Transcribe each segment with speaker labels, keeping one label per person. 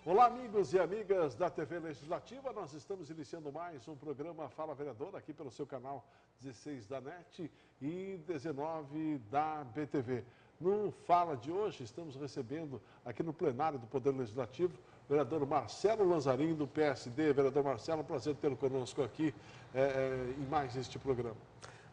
Speaker 1: Olá, amigos e amigas da TV Legislativa. Nós estamos iniciando mais um programa Fala Vereador, aqui pelo seu canal 16 da NET e 19 da BTV. No Fala de hoje, estamos recebendo aqui no plenário do Poder Legislativo o vereador Marcelo Lanzarin, do PSD. Vereador Marcelo, um prazer tê-lo conosco aqui em mais este programa.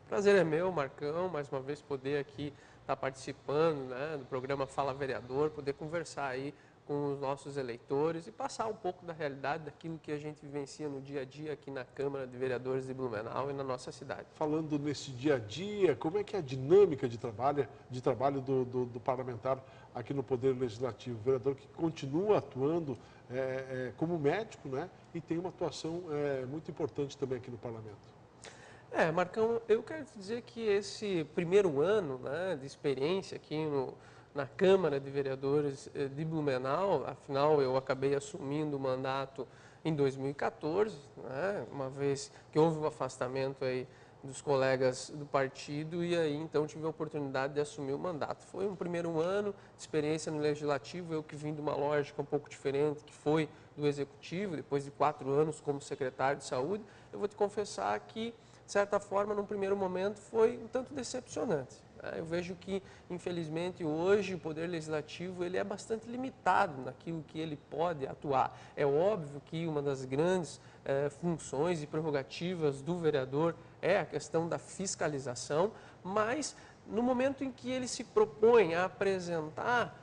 Speaker 2: Prazer é meu, Marcão, mais uma vez poder aqui estar participando, né, do programa Fala Vereador, poder conversar aí com os nossos eleitores e passar um pouco da realidade daquilo que a gente vivencia no dia a dia aqui na Câmara de Vereadores de Blumenau e na nossa cidade.
Speaker 1: Falando nesse dia a dia, como é que é a dinâmica de trabalho do parlamentar aqui no Poder Legislativo? O vereador que continua atuando como médico, né, e tem uma atuação muito importante também aqui no parlamento.
Speaker 2: Marcão, eu quero te dizer que esse primeiro ano, né, de experiência aqui na Câmara de Vereadores de Blumenau, afinal eu acabei assumindo o mandato em 2014, né, uma vez que houve um afastamento aí dos colegas do partido e aí então tive a oportunidade de assumir o mandato. Foi um primeiro ano de experiência no Legislativo, eu que vim de uma lógica um pouco diferente, que foi do Executivo, depois de 4 anos como secretário de Saúde. Eu vou te confessar que, de certa forma, num primeiro momento, foi um tanto decepcionante. Eu vejo que, infelizmente, hoje o Poder Legislativo ele é bastante limitado naquilo que ele pode atuar. É óbvio que uma das grandes funções e prerrogativas do vereador é a questão da fiscalização, mas no momento em que ele se propõe a apresentar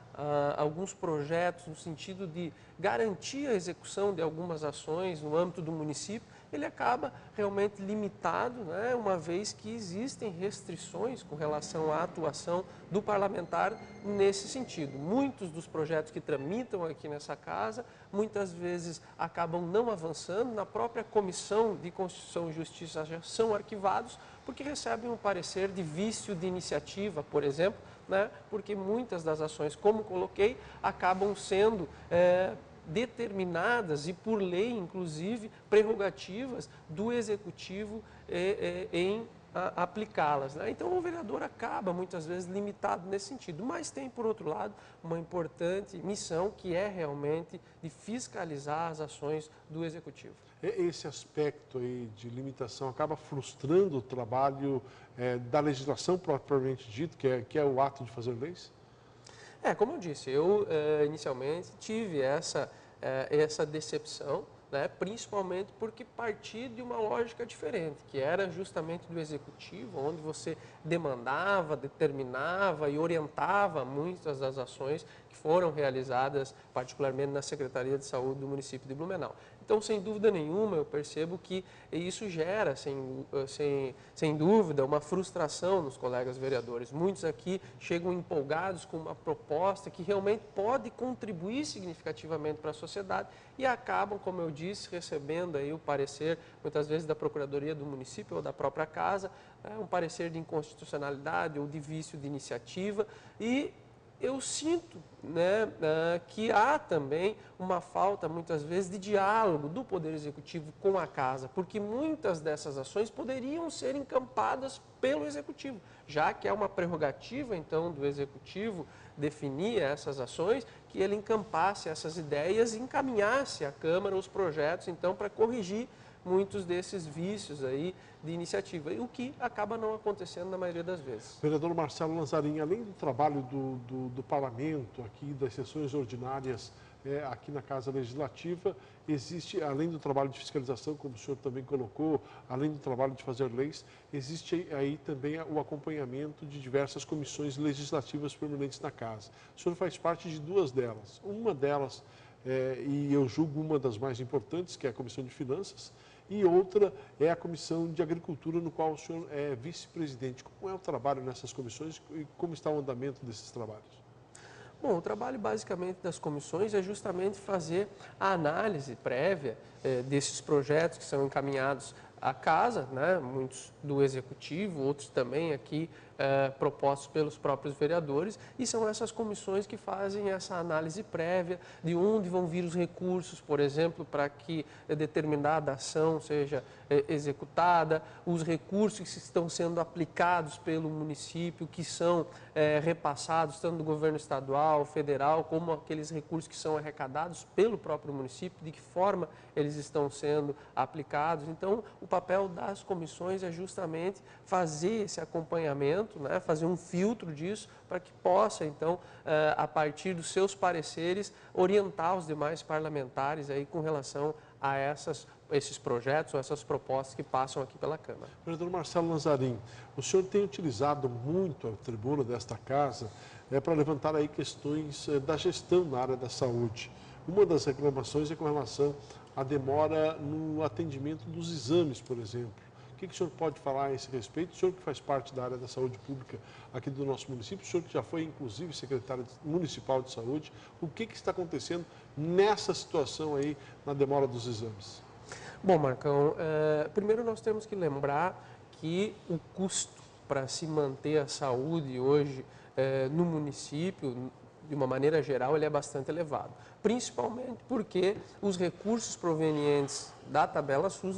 Speaker 2: alguns projetos no sentido de garantir a execução de algumas ações no âmbito do município, ele acaba realmente limitado, né, uma vez que existem restrições com relação à atuação do parlamentar nesse sentido. Muitos dos projetos que tramitam aqui nessa casa, muitas vezes acabam não avançando, na própria Comissão de Constituição e Justiça já são arquivados, porque recebem um parecer de vício de iniciativa, por exemplo, né, porque muitas das ações, como coloquei, acabam sendo determinadas e por lei, inclusive, prerrogativas do Executivo em aplicá-las, né? Então, o vereador acaba, muitas vezes, limitado nesse sentido, mas tem, por outro lado, uma importante missão que é realmente de fiscalizar as ações do Executivo.
Speaker 1: Esse aspecto aí de limitação acaba frustrando o trabalho da legislação propriamente dito, que é o ato de fazer leis?
Speaker 2: Como eu disse, eu inicialmente tive essa decepção, né, principalmente porque parti de uma lógica diferente, que era justamente do Executivo, onde você demandava, determinava e orientava muitas das ações que foram realizadas, particularmente na Secretaria de Saúde do município de Blumenau. Então, sem dúvida nenhuma, eu percebo que isso gera, sem dúvida, uma frustração nos colegas vereadores. Muitos aqui chegam empolgados com uma proposta que realmente pode contribuir significativamente para a sociedade e acabam, como eu disse, recebendo aí o parecer, muitas vezes, da Procuradoria do município ou da própria casa, um parecer de inconstitucionalidade ou de vício de iniciativa e eu sinto, né, que há também uma falta, muitas vezes, de diálogo do Poder Executivo com a Casa, porque muitas dessas ações poderiam ser encampadas pelo Executivo, já que é uma prerrogativa, então, do Executivo definir essas ações, que ele encampasse essas ideias e encaminhasse à Câmara os projetos, então, para corrigir muitos desses vícios aí de iniciativa, e o que acaba não acontecendo na maioria das vezes.
Speaker 1: Vereador Marcelo Lanzarin, além do trabalho do parlamento, aqui das sessões ordinárias aqui na Casa Legislativa, existe, além do trabalho de fiscalização, como o senhor também colocou, além do trabalho de fazer leis, existe aí também o acompanhamento de diversas comissões legislativas permanentes na Casa. O senhor faz parte de 2 delas. Uma delas, e eu julgo uma das mais importantes, que é a Comissão de Finanças, e outra é a Comissão de Agricultura, no qual o senhor é vice-presidente. Como é o trabalho nessas comissões e como está o andamento desses trabalhos?
Speaker 2: Bom, o trabalho basicamente das comissões é justamente fazer a análise prévia desses projetos que são encaminhados à Casa, né, muitos do Executivo, outros também aqui propostos pelos próprios vereadores, e são essas comissões que fazem essa análise prévia de onde vão vir os recursos, por exemplo, para que determinada ação seja executada, os recursos que estão sendo aplicados pelo município, que são repassados tanto do governo estadual, federal, como aqueles recursos que são arrecadados pelo próprio município, de que forma eles estão sendo aplicados. Então, o papel das comissões é justamente fazer esse acompanhamento, né, fazer um filtro disso, para que possa, então, a partir dos seus pareceres, orientar os demais parlamentares aí com relação a esses projetos ou essas propostas que passam aqui pela Câmara.
Speaker 1: Vereador Marcelo Nazarim, o senhor tem utilizado muito a tribuna desta casa para levantar aí questões da gestão na área da saúde. Uma das reclamações é com relação à demora no atendimento dos exames, por exemplo. O que o senhor pode falar a esse respeito? O senhor que faz parte da área da saúde pública aqui do nosso município, o senhor que já foi, inclusive, secretário municipal de saúde, o que está acontecendo nessa situação aí, na demora dos exames?
Speaker 2: Bom, Marcão, primeiro nós temos que lembrar que o custo para se manter a saúde hoje no município, de uma maneira geral, ele é bastante elevado. Principalmente porque os recursos provenientes da tabela SUS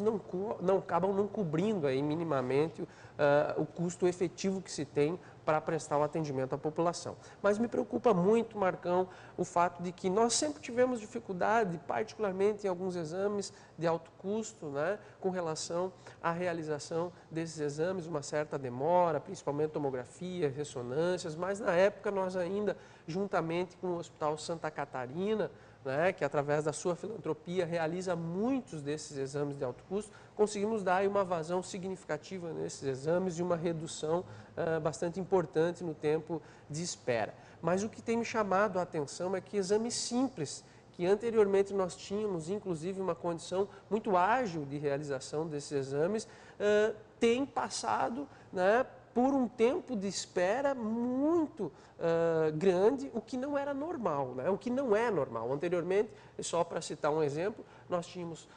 Speaker 2: acabam não cobrindo aí minimamente o custo efetivo que se tem para prestar o atendimento à população. Mas me preocupa muito, Marcão, o fato de que nós sempre tivemos dificuldade, particularmente em alguns exames de alto custo, né, com relação à realização desses exames, uma certa demora, principalmente tomografia, ressonâncias, mas na época nós ainda, juntamente com o Hospital Santa Catarina, né, que através da sua filantropia realiza muitos desses exames de alto custo, conseguimos dar aí uma vazão significativa nesses exames e uma redução bastante importante no tempo de espera. Mas o que tem me chamado a atenção é que exames simples, que anteriormente nós tínhamos, inclusive, uma condição muito ágil de realização desses exames, têm passado, né, por um tempo de espera muito grande, o que não era normal, né? O que não é normal. Anteriormente, só para citar um exemplo, nós tínhamos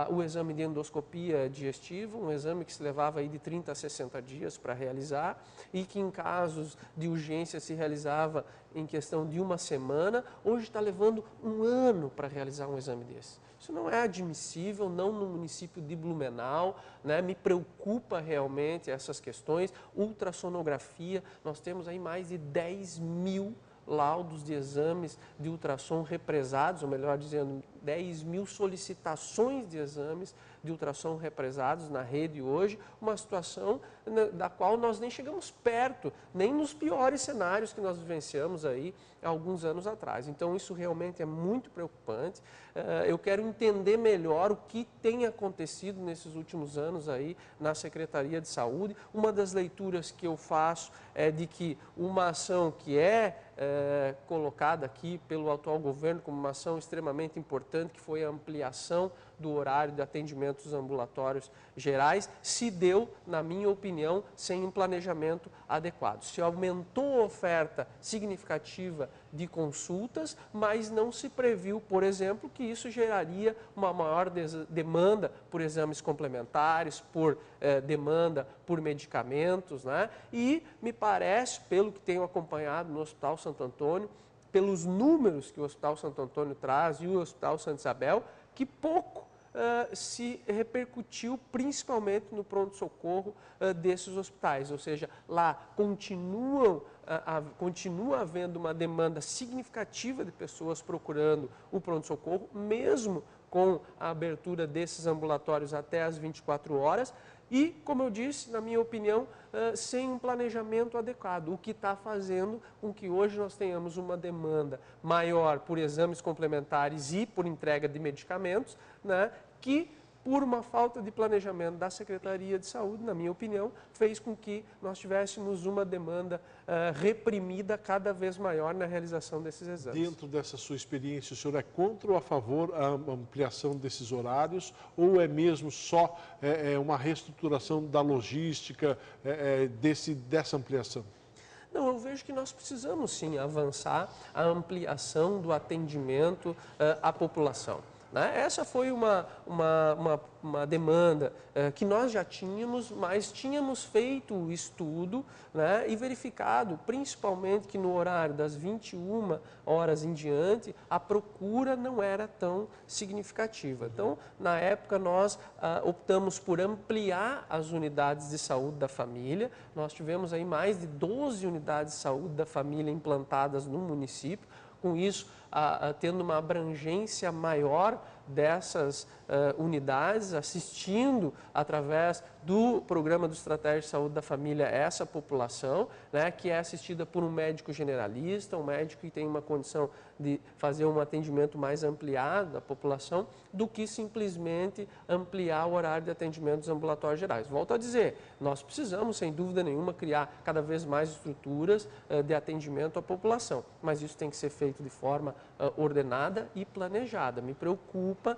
Speaker 2: o exame de endoscopia digestiva, um exame que se levava aí de 30 a 60 dias para realizar e que em casos de urgência se realizava em questão de uma semana, hoje está levando um ano para realizar um exame desse. Isso não é admissível, não no município de Blumenau, né? Me preocupa realmente essas questões. Ultrassonografia, nós temos aí mais de 10 mil laudos de exames de ultrassom represados, ou melhor dizendo, 10 mil solicitações de exames de ultrassom represados na rede hoje, uma situação da qual nós nem chegamos perto, nem nos piores cenários que nós vivenciamos aí há alguns anos atrás. Então isso realmente é muito preocupante. Eu quero entender melhor o que tem acontecido nesses últimos anos aí na Secretaria de Saúde. Uma das leituras que eu faço é de que uma ação que é colocada aqui pelo atual governo como uma ação extremamente importante, que foi a ampliação do horário de atendimentos ambulatórios gerais, se deu, na minha opinião, sem um planejamento adequado. Se aumentou a oferta significativa de consultas, mas não se previu, por exemplo, que isso geraria uma maior demanda por exames complementares, por demanda por medicamentos, né? E me parece, pelo que tenho acompanhado no Hospital Santo Antônio, pelos números que o Hospital Santo Antônio traz e o Hospital Santa Isabel, que pouco se repercutiu principalmente no pronto-socorro desses hospitais, ou seja, lá continua havendo uma demanda significativa de pessoas procurando o pronto-socorro, mesmo com a abertura desses ambulatórios até às 24 horas, e, como eu disse, na minha opinião, sem um planejamento adequado, o que está fazendo com que hoje nós tenhamos uma demanda maior por exames complementares e por entrega de medicamentos, né, que, por uma falta de planejamento da Secretaria de Saúde, na minha opinião, fez com que nós tivéssemos uma demanda reprimida cada vez maior na realização desses exames.
Speaker 1: Dentro dessa sua experiência, o senhor é contra ou a favor a ampliação desses horários ou é mesmo só uma reestruturação da logística dessa ampliação?
Speaker 2: Não, eu vejo que nós precisamos sim avançar a ampliação do atendimento à população. né? Essa foi uma demanda que nós já tínhamos, mas tínhamos feito o estudo, né, e verificado, principalmente, que no horário das 21 horas em diante, a procura não era tão significativa. Então, na época, nós optamos por ampliar as unidades de saúde da família. Nós tivemos aí mais de 12 unidades de saúde da família implantadas no município. Com isso, tendo uma abrangência maior dessas unidades, assistindo através do programa do Estratégia de Saúde da Família essa população, né, que é assistida por um médico generalista, um médico que tem uma condição de fazer um atendimento mais ampliado da população, do que simplesmente ampliar o horário de atendimento dos ambulatórios gerais. Volto a dizer, nós precisamos, sem dúvida nenhuma, criar cada vez mais estruturas de atendimento à população, mas isso tem que ser feito de forma ordenada e planejada. Me preocupa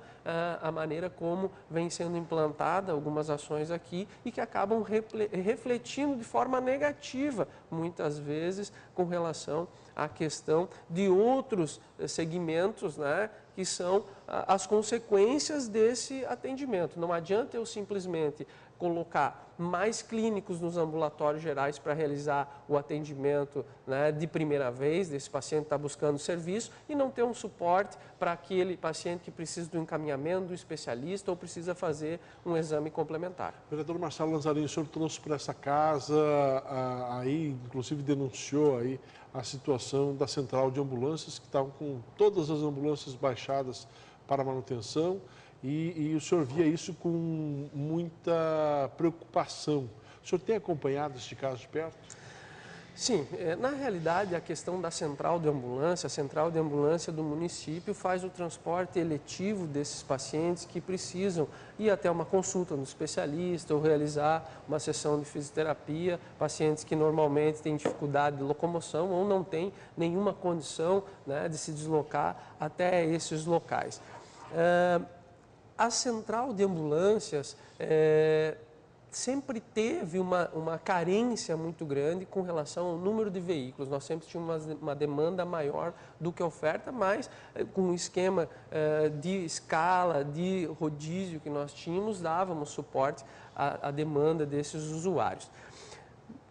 Speaker 2: a maneira como vem sendo implantada algumas ações aqui e que acabam refletindo de forma negativa, muitas vezes, com relação à questão de outros segmentos, né, que são as consequências desse atendimento. Não adianta eu simplesmente colocar mais clínicos nos ambulatórios gerais para realizar o atendimento, né, de primeira vez, desse paciente que está buscando serviço, e não ter um suporte para aquele paciente que precisa do encaminhamento do especialista ou precisa fazer um exame complementar.
Speaker 1: Vereador Marcelo Lanzarini, o senhor trouxe para essa casa, aí inclusive denunciou aí a situação da central de ambulâncias, que estavam com todas as ambulâncias baixadas para manutenção, e o senhor via isso com muita preocupação. O senhor tem acompanhado este caso de perto?
Speaker 2: Sim, na realidade a questão da central de ambulância, a central de ambulância do município faz o transporte eletivo desses pacientes que precisam ir até uma consulta no especialista ou realizar uma sessão de fisioterapia, pacientes que normalmente têm dificuldade de locomoção ou não têm nenhuma condição, né, de se deslocar até esses locais. A central de ambulâncias sempre teve uma carência muito grande com relação ao número de veículos. Nós sempre tínhamos uma demanda maior do que a oferta, mas com um esquema de escala, de rodízio que nós tínhamos, dávamos suporte à demanda desses usuários.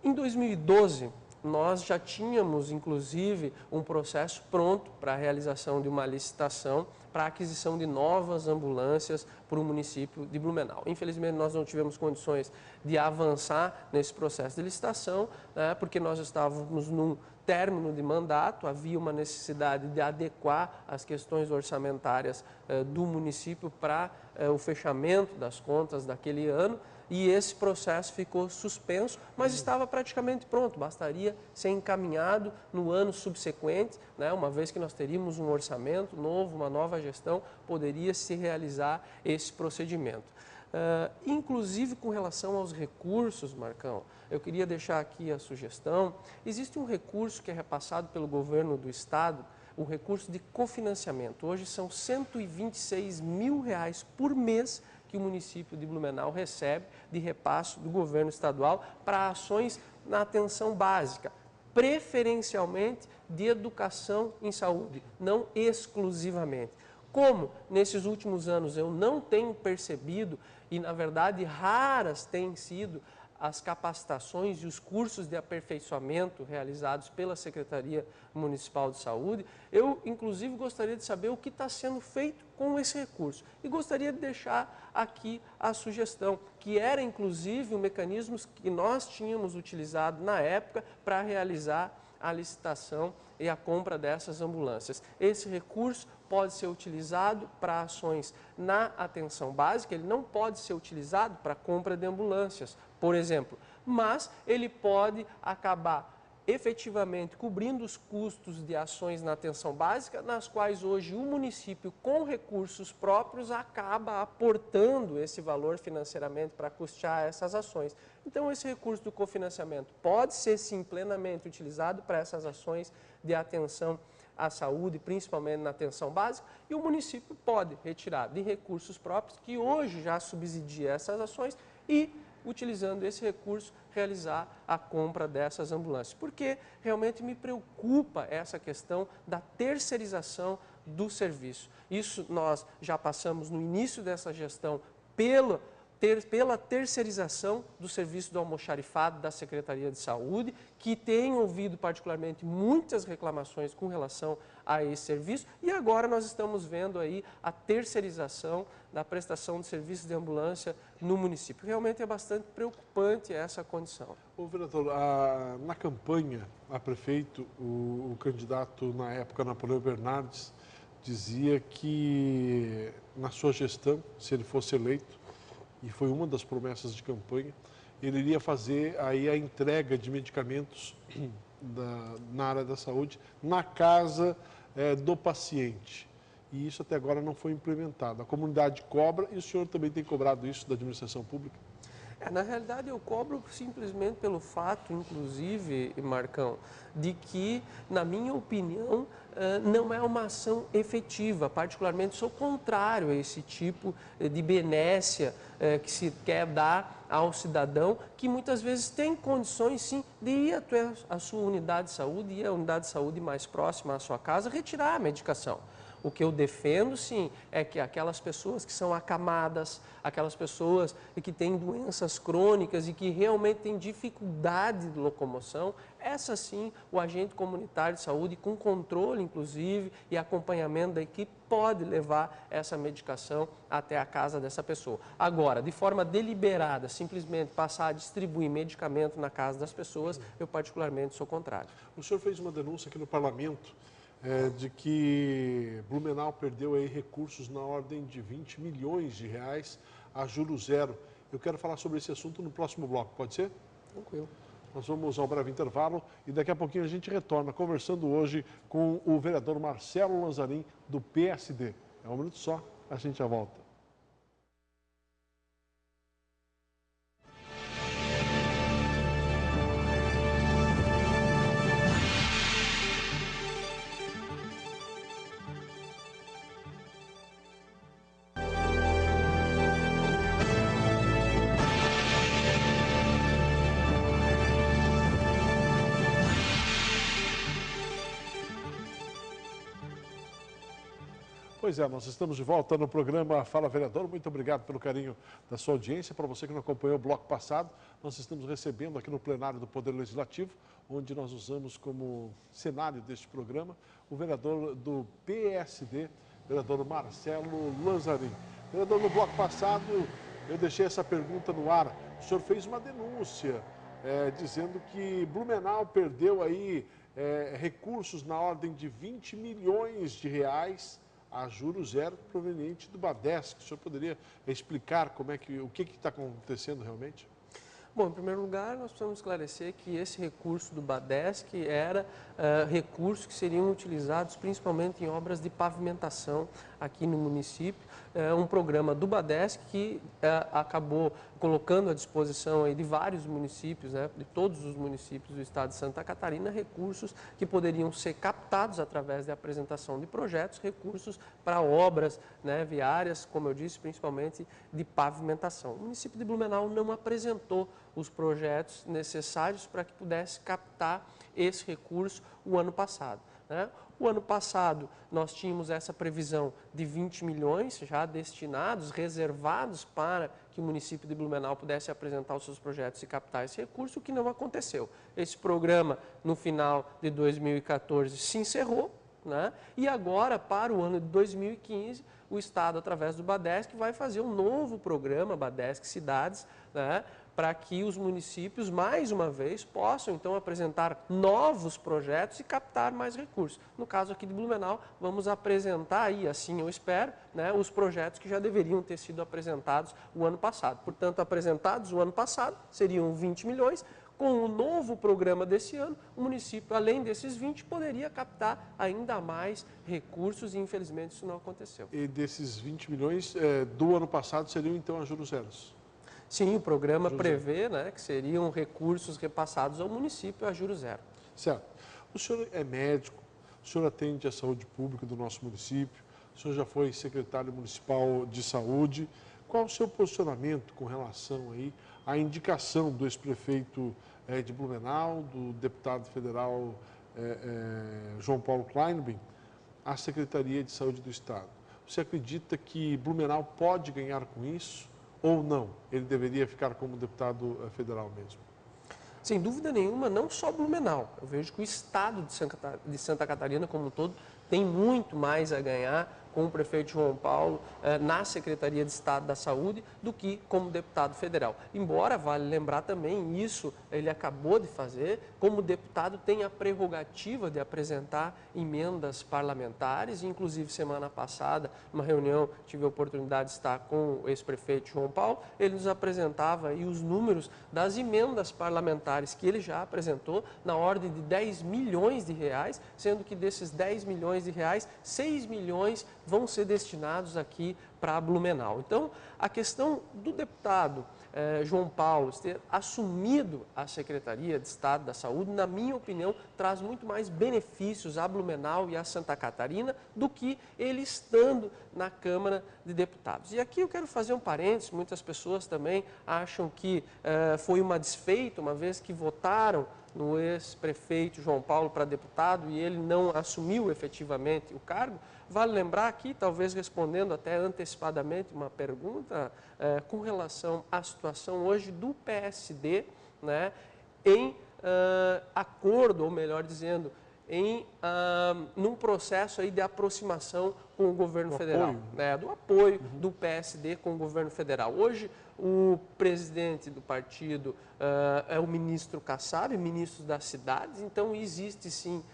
Speaker 2: Em 2012, nós já tínhamos, inclusive, um processo pronto para a realização de uma licitação para a aquisição de novas ambulâncias para o município de Blumenau. Infelizmente, nós não tivemos condições de avançar nesse processo de licitação, né, porque nós estávamos num término de mandato, havia uma necessidade de adequar as questões orçamentárias do município para o fechamento das contas daquele ano, e esse processo ficou suspenso, mas estava praticamente pronto, bastaria ser encaminhado no ano subsequente, né, uma vez que nós teríamos um orçamento novo, uma nova gestão, poderia se realizar esse procedimento. Inclusive com relação aos recursos, Marcão, eu queria deixar aqui a sugestão. Existe um recurso que é repassado pelo governo do estado, o recurso de cofinanciamento. Hoje são R$ 126 mil por mês que o município de Blumenau recebe de repasse do governo estadual para ações na atenção básica, preferencialmente de educação em saúde, não exclusivamente. Como nesses últimos anos eu não tenho percebido, e na verdade raras têm sido as capacitações e os cursos de aperfeiçoamento realizados pela Secretaria Municipal de Saúde, eu inclusive gostaria de saber o que está sendo feito com esse recurso. E gostaria de deixar aqui a sugestão, que era inclusive o mecanismo que nós tínhamos utilizado na época para realizar a licitação e a compra dessas ambulâncias. Esse recurso pode ser utilizado para ações na atenção básica, ele não pode ser utilizado para compra de ambulâncias, por exemplo, mas ele pode acabar efetivamente cobrindo os custos de ações na atenção básica, nas quais hoje o município, com recursos próprios, acaba aportando esse valor financeiramente para custear essas ações. Então, esse recurso do cofinanciamento pode ser, sim, plenamente utilizado para essas ações de atenção à saúde, principalmente na atenção básica, e o município pode retirar de recursos próprios, que hoje já subsidia essas ações, e utilizando esse recurso, realizar a compra dessas ambulâncias. Porque realmente me preocupa essa questão da terceirização do serviço. Isso nós já passamos no início dessa gestão pela terceirização do serviço do almoxarifado da Secretaria de Saúde, que tem ouvido particularmente muitas reclamações com relação a esse serviço, e agora nós estamos vendo aí a terceirização da prestação de serviços de ambulância no município. Realmente é bastante preocupante essa condição.
Speaker 1: Ô, vereador, na campanha a prefeito, o candidato na época, Napoleão Bernardes, dizia que na sua gestão, se ele fosse eleito, e foi uma das promessas de campanha, ele iria fazer aí a entrega de medicamentos na área da saúde na casa do paciente. E isso até agora não foi implementado. A comunidade cobra e o senhor também tem cobrado isso da administração pública?
Speaker 2: Na realidade, eu cobro simplesmente pelo fato, inclusive, Marcão, de que, na minha opinião, não é uma ação efetiva. Particularmente, sou contrário a esse tipo de benécia que se quer dar ao cidadão, que muitas vezes tem condições, sim, de ir até a sua unidade de saúde, ir à unidade de saúde mais próxima à sua casa, retirar a medicação. O que eu defendo, sim, é que aquelas pessoas que são acamadas, aquelas pessoas que têm doenças crônicas e que realmente têm dificuldade de locomoção, essa sim, o agente comunitário de saúde, com controle, inclusive, e acompanhamento da equipe, pode levar essa medicação até a casa dessa pessoa. Agora, de forma deliberada, simplesmente passar a distribuir medicamento na casa das pessoas, eu particularmente sou contrário.
Speaker 1: O senhor fez uma denúncia aqui no parlamento de que Blumenau perdeu aí recursos na ordem de 20 milhões de reais a juros zero. Eu quero falar sobre esse assunto no próximo bloco, pode ser?
Speaker 2: Tranquilo.
Speaker 1: Nós vamos ao breve intervalo e daqui a pouquinho a gente retorna conversando hoje com o vereador Marcelo Lanzarin, do PSD. É um minuto só, a gente já volta. Pois é, nós estamos de volta no programa Fala Vereador. Muito obrigado pelo carinho da sua audiência. Para você que não acompanhou o bloco passado, nós estamos recebendo aqui no plenário do Poder Legislativo, onde nós usamos como cenário deste programa, o vereador do PSD, vereador Marcelo Lanzarin. Vereador, no bloco passado, eu deixei essa pergunta no ar. O senhor fez uma denúncia dizendo que Blumenau perdeu aí recursos na ordem de 20 milhões de reais a juros zero proveniente do Badesc. O senhor poderia explicar o que está acontecendo realmente?
Speaker 2: Bom, em primeiro lugar, nós precisamos esclarecer que esse recurso do Badesc era recursos que seriam utilizados principalmente em obras de pavimentação aqui no município. Um programa do Badesc que acabou colocando à disposição aí de vários municípios, né, de todos os municípios do estado de Santa Catarina, recursos que poderiam ser captados através da apresentação de projetos, recursos para obras, né, viárias, como eu disse, principalmente de pavimentação. O município de Blumenau não apresentou os projetos necessários para que pudesse captar esse recurso o ano passado, né? O ano passado, nós tínhamos essa previsão de 20 milhões já destinados, reservados para que o município de Blumenau pudesse apresentar os seus projetos e captar esse recurso, o que não aconteceu. Esse programa, no final de 2014, se encerrou, né? E agora, para o ano de 2015, o Estado, através do Badesc, vai fazer um novo programa, Badesc Cidades, né, para que os municípios, mais uma vez, possam, então, apresentar novos projetos e captar mais recursos. No caso aqui de Blumenau, vamos apresentar aí, assim eu espero, né, os projetos que já deveriam ter sido apresentados o ano passado. Portanto, apresentados o ano passado, seriam 20 milhões. Com o novo programa desse ano, o município, além desses 20, poderia captar ainda mais recursos e, infelizmente, isso não aconteceu.
Speaker 1: E desses 20 milhões do ano passado seriam, então, a juros zeros?
Speaker 2: Sim, o programa prevê, né, que seriam recursos repassados ao município a juros zero.
Speaker 1: Certo. O senhor é médico, o senhor atende a saúde pública do nosso município, o senhor já foi secretário municipal de saúde. qual o seu posicionamento com relação aí à indicação do ex-prefeito de Blumenau, do deputado federal João Paulo Kleinben, à Secretaria de Saúde do Estado? Você acredita que Blumenau pode ganhar com isso ou não? Ele deveria ficar como deputado federal mesmo?
Speaker 2: Sem dúvida nenhuma, não só Blumenau. Eu vejo que o estado de Santa Catarina como um todo tem muito mais a ganhar com o prefeito João Paulo na Secretaria de Estado da Saúde do que como deputado federal. Embora, vale lembrar também, isso ele acabou de fazer, como deputado tem a prerrogativa de apresentar emendas parlamentares, inclusive semana passada, numa reunião, tive a oportunidade de estar com o ex-prefeito João Paulo, ele nos apresentava aí os números das emendas parlamentares que ele já apresentou, na ordem de 10 milhões de reais, sendo que desses 10 milhões de reais, 6 milhões vão ser destinados aqui para Blumenau. Então, a questão do deputado João Paulo ter assumido a Secretaria de Estado da Saúde, na minha opinião, traz muito mais benefícios a Blumenau e a Santa Catarina do que ele estando na Câmara de Deputados. E aqui eu quero fazer um parênteses, muitas pessoas também acham que foi uma desfeita, uma vez que votaram no ex-prefeito João Paulo para deputado e ele não assumiu efetivamente o cargo. Vale lembrar aqui, talvez respondendo até antecipadamente uma pergunta com relação à situação hoje do PSD, né, em acordo, ou melhor dizendo, num processo aí de aproximação com o governo federal, né, do apoio do PSD com o governo federal. Hoje, o presidente do partido é o ministro Kassab, ministro das cidades, então existe sim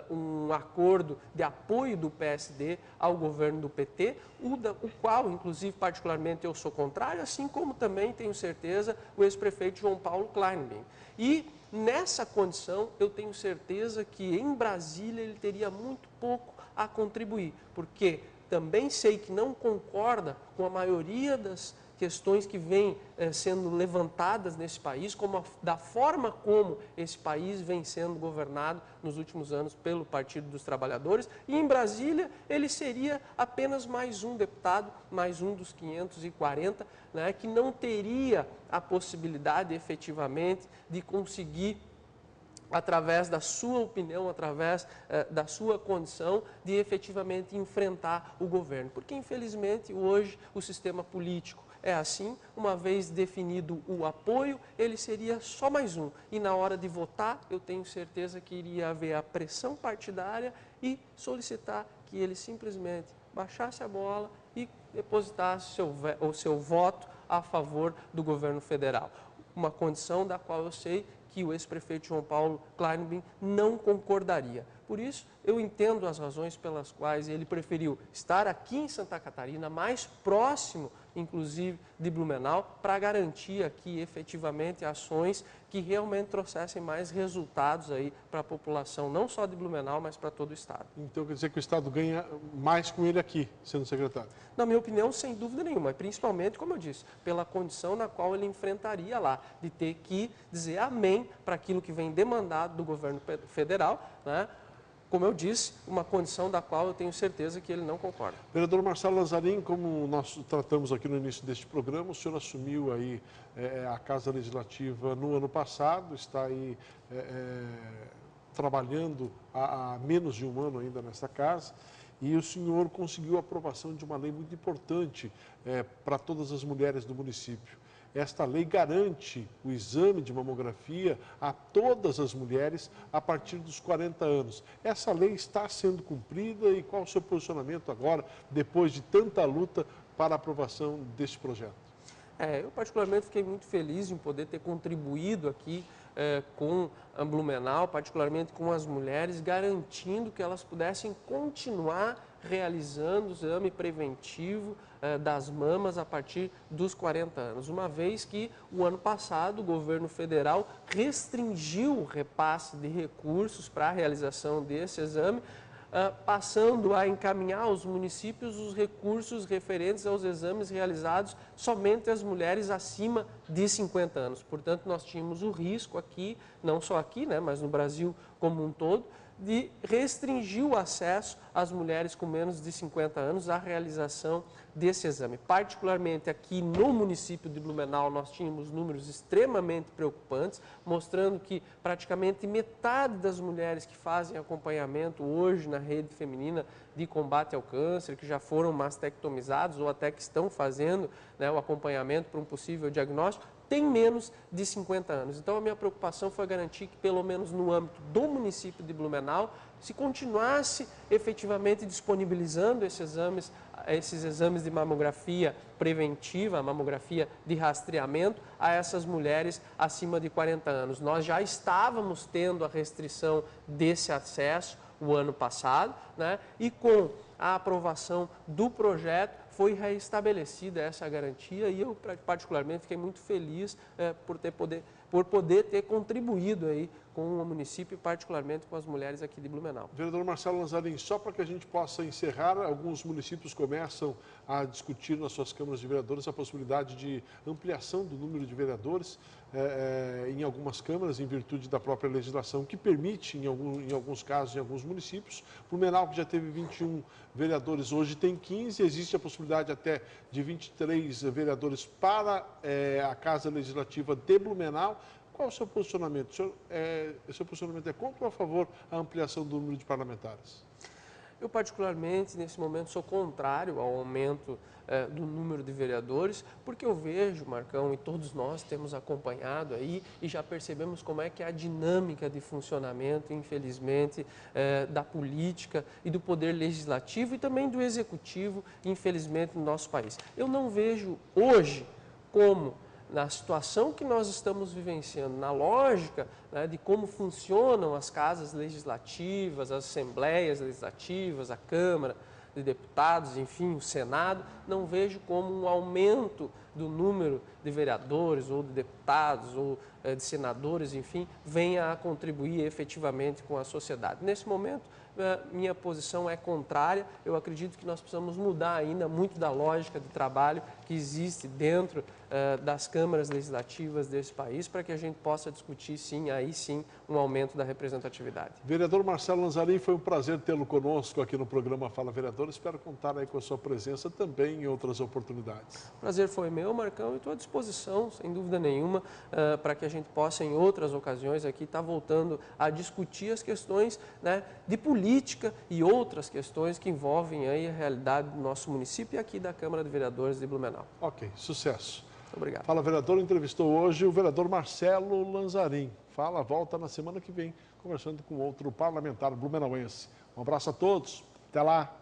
Speaker 2: um acordo de apoio do PSD ao governo do PT, o qual, inclusive, particularmente eu sou contrário, assim como também, tenho certeza, o ex-prefeito João Paulo Kleinben. E nessa condição, eu tenho certeza que em Brasília ele teria muito pouco a contribuir, porque também sei que não concorda com a maioria das questões que vêm sendo levantadas nesse país, da forma como esse país vem sendo governado nos últimos anos pelo Partido dos Trabalhadores. E em Brasília ele seria apenas mais um deputado, mais um dos 540, né, que não teria a possibilidade efetivamente de conseguir, através da sua opinião, através da sua condição, de efetivamente enfrentar o governo. Porque, infelizmente, hoje o sistema político é assim, uma vez definido o apoio, ele seria só mais um. E na hora de votar, eu tenho certeza que iria haver a pressão partidária e solicitar que ele simplesmente baixasse a bola e depositasse o seu voto a favor do governo federal. Uma condição da qual eu sei que o ex-prefeito João Paulo Kleinben não concordaria. Por isso, eu entendo as razões pelas quais ele preferiu estar aqui em Santa Catarina, mais próximo, inclusive, de Blumenau, para garantir aqui, efetivamente, ações que realmente trouxessem mais resultados aí para a população, não só de Blumenau, mas para todo o Estado.
Speaker 1: Então, quer dizer que o Estado ganha mais com ele aqui, sendo secretário?
Speaker 2: Na minha opinião, sem dúvida nenhuma, principalmente, como eu disse, pela condição na qual ele enfrentaria lá, de ter que dizer amém para aquilo que vem demandado do governo federal, né? Como eu disse, uma condição da qual eu tenho certeza que ele não concorda.
Speaker 1: Vereador Marcelo Lazzarin, como nós tratamos aqui no início deste programa, o senhor assumiu aí a Casa Legislativa no ano passado, está aí trabalhando há menos de um ano ainda nessa casa, e o senhor conseguiu a aprovação de uma lei muito importante para todas as mulheres do município. Esta lei garante o exame de mamografia a todas as mulheres a partir dos 40 anos. Essa lei está sendo cumprida e qual o seu posicionamento agora, depois de tanta luta para a aprovação deste projeto?
Speaker 2: Eu particularmente fiquei muito feliz em poder ter contribuído aqui com a Blumenau, particularmente com as mulheres, garantindo que elas pudessem continuar realizando o exame preventivo das mamas a partir dos 40 anos, uma vez que o ano passado o governo federal restringiu o repasse de recursos para a realização desse exame, passando a encaminhar aos municípios os recursos referentes aos exames realizados somente às mulheres acima de 50 anos. Portanto, nós tínhamos o risco aqui, não só aqui, né, mas no Brasil como um todo, de restringir o acesso às mulheres com menos de 50 anos à realização desse exame. Particularmente aqui no município de Blumenau, nós tínhamos números extremamente preocupantes, mostrando que praticamente metade das mulheres que fazem acompanhamento hoje na rede feminina de combate ao câncer, que já foram mastectomizados ou até que estão fazendo, né, o acompanhamento para um possível diagnóstico, tem menos de 50 anos. Então, a minha preocupação foi garantir que, pelo menos no âmbito do município de Blumenau, se continuasse efetivamente disponibilizando esses exames de mamografia preventiva, a mamografia de rastreamento, a essas mulheres acima de 40 anos. Nós já estávamos tendo a restrição desse acesso o ano passado, né? E com a aprovação do projeto foi reestabelecida essa garantia e eu particularmente fiquei muito feliz por poder ter contribuído aí com o município, particularmente com as mulheres aqui de Blumenau.
Speaker 1: Vereador Marcelo Lanzarin, só para que a gente possa encerrar, alguns municípios começam a discutir nas suas câmaras de vereadores a possibilidade de ampliação do número de vereadores em algumas câmaras, em virtude da própria legislação, que permite, em alguns casos, em alguns municípios. Blumenau, que já teve 21 vereadores, hoje tem 15, existe a possibilidade até de 23 vereadores para a Casa Legislativa de Blumenau. Qual é o seu posicionamento? O seu posicionamento é contra ou a favor da ampliação do número de parlamentares?
Speaker 2: Eu, particularmente, nesse momento, sou contrário ao aumento do número de vereadores, porque eu vejo, Marcão, e todos nós temos acompanhado aí e já percebemos como é que é a dinâmica de funcionamento, infelizmente, da política e do poder legislativo e também do executivo, infelizmente, no nosso país. Eu não vejo hoje como, na situação que nós estamos vivenciando, na lógica, né, de como funcionam as casas legislativas, as assembleias legislativas, a Câmara de Deputados, enfim, o Senado, não vejo como um aumento do número de vereadores ou de deputados ou de senadores, enfim, venha a contribuir efetivamente com a sociedade. Nesse momento, minha posição é contrária. Eu acredito que nós precisamos mudar ainda muito da lógica de trabalho que existe dentro das câmaras legislativas desse país para que a gente possa discutir, sim, aí sim, um aumento da representatividade.
Speaker 1: Vereador Marcelo Lanzarin, foi um prazer tê-lo conosco aqui no programa Fala Vereador. Espero contar aí com a sua presença também em outras oportunidades.
Speaker 2: O prazer foi meu, Marcão, e estou à disposição, sem dúvida nenhuma, para que a gente possa, em outras ocasiões aqui, estar voltando a discutir as questões, né, de política e outras questões que envolvem aí a realidade do nosso município e aqui da Câmara de Vereadores de Blumenau.
Speaker 1: Ok, sucesso.
Speaker 2: Muito obrigado.
Speaker 1: Fala Vereador entrevistou hoje o vereador Marcelo Lanzarin. Fala, volta na semana que vem, conversando com outro parlamentar blumenauense. Um abraço a todos, até lá.